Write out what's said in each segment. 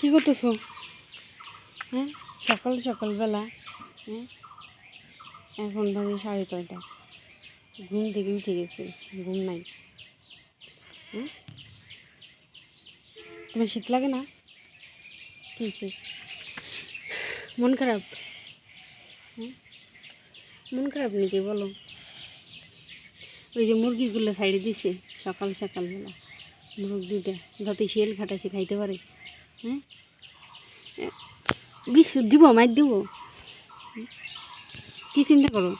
কি করতেছো? হ্যাঁ, সকাল সকালবেলা। হ্যাঁ, এখন বাজে 6:30। ঘুম থেকে উঠে গেছি, ঘুম নাই। হ্যাঁ, তোমার শীত লাগে না? কি মন খারাপ? হ্যাঁ, মন খারাপ নাকি বলো? ওই যে মুরগিগুলো সাইডে দিছে সকাল সকালবেলা, মুরগ দুইটা, যাতে শিয়াল খাটাসি খাইতে পারে। হ্যাঁ, বিষ দিব, মাইর দিব। কি চিন্তা করো?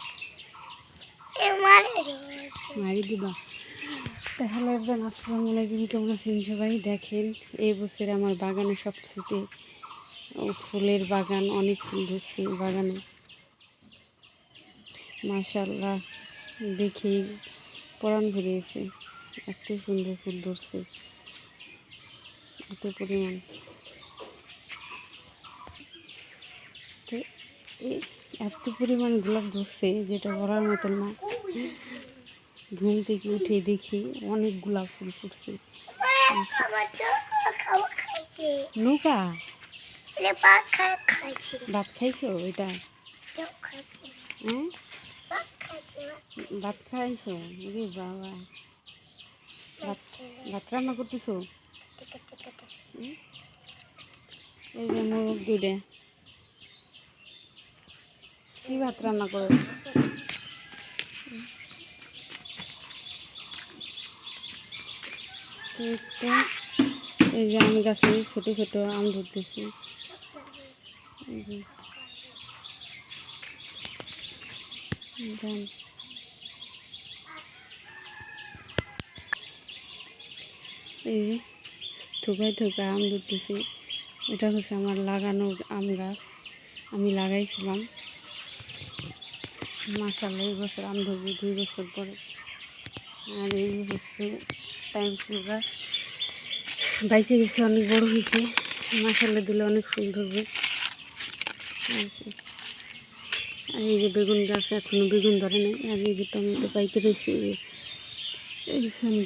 মারি দিবা। হ্যালো এভরিওয়ান, আসসালামু আলাইকুম। কেমন আছেন সবাই? দেখেন, এই বছর আমার বাগানে সবচেয়ে ফুলের বাগান, অনেক ফুল ধরছে বাগানে, মাশাআল্লাহ। দেখেই পরাণ ভরিয়েছে, এত সুন্দর ফুল ধরছে, এত পরিমাণ। তো এত পরিমাণ গোলাপ ধরছে যেটা বলার মতন না। ঘুম থেকে উঠে দেখি অনেক গোলাপ ফুল ফুটছে। নৌকা ভাত খাইছো? এটা হ্যাঁ, ভাত খাইছো? রে বাবা, ভাত রান্না করতেছো? এই যে মোরগ দুইটা, কি ভাত রান্না করো? এই যে আম গাছে ছোট ছোট আম ধরতেছি। এই যে থোকায় থোকা আম ধরতেছি। এটা হচ্ছে আমার লাগানোর আম গাছ, আমি লাগাইছিলাম। মাশাআল্লাহ, এই বছর আম ধরবে 2 বছর পরে। আর এই হচ্ছে টাইম ফুল গাছ, বাইচে গেছে, অনেক বড় হয়েছে। মাশাআল্লাহ, দিলে অনেক ফুল ধরবে। আর এই যে বেগুন গাছ, এখনো বেগুন ধরে নাই। আর এই যে টমেটো পাইতে রয়েছে,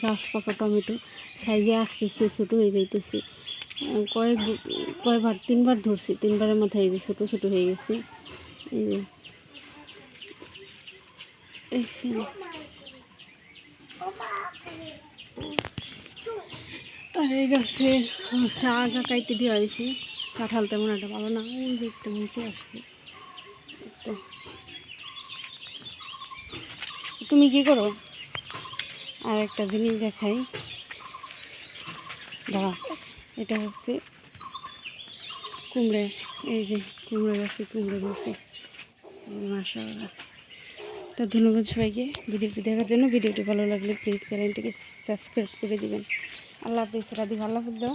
গাছ পাকা টমেটো সাইজে আসতেছে, ছোটো হয়ে যাইতেছে। কয়বার 3বার ধরছি, 3বারের মধ্যে এই যে ছোটো ছোটো হয়ে গেছে। এই যে আর এই গাছে আগা কাইতে দেওয়া হয়েছে। কাঁঠাল তেমন একটা ভালো না, ওই যে একটু নিচে আসছে। তুমি কি করো? আর একটা জিনিস দেখাই, দাঁড়া। এটা হচ্ছে কুমড়ে, এই যে কুমড়ো গাছে কুমড়ো গাছে, মাশাআল্লাহ। তো ধন্যবাদ সবাইকে ভিডিওটি দেখার জন্য। ভিডিওটি ভালো লাগলে প্লিজ চ্যানেলটিকে সাবস্ক্রাইব করে দিবেন। আল্লাহ হাফেজ। রাধি, ভালো হাফেজ দাও।